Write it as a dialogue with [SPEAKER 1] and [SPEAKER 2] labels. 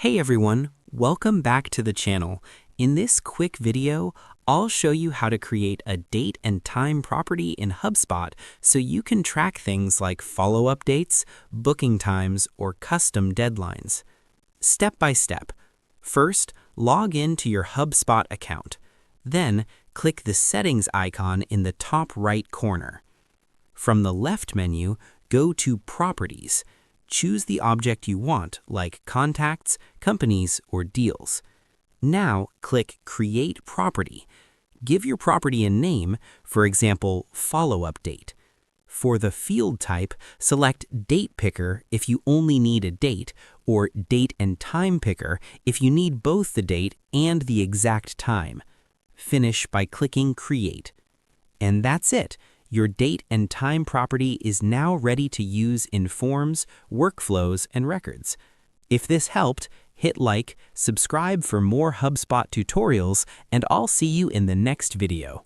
[SPEAKER 1] Hey everyone, welcome back to the channel. In this quick video, I'll show you how to create a date and time property in Hubspot so you can track things like follow-up dates, booking times, or custom deadlines. Step by step. First, log in to your Hubspot account. Then, click the settings icon in the top right corner. From the left menu, go to Properties. Choose the object you want, like contacts, companies, or deals. Now, click Create Property. Give your property a name, for example, Follow-up Date. For the field type, select Date Picker if you only need a date, or Date and Time Picker if you need both the date and the exact time. Finish by clicking Create. And that's it. Your date and time property is now ready to use in forms, workflows, and records. If this helped, hit like, subscribe for more HubSpot tutorials, and I'll see you in the next video.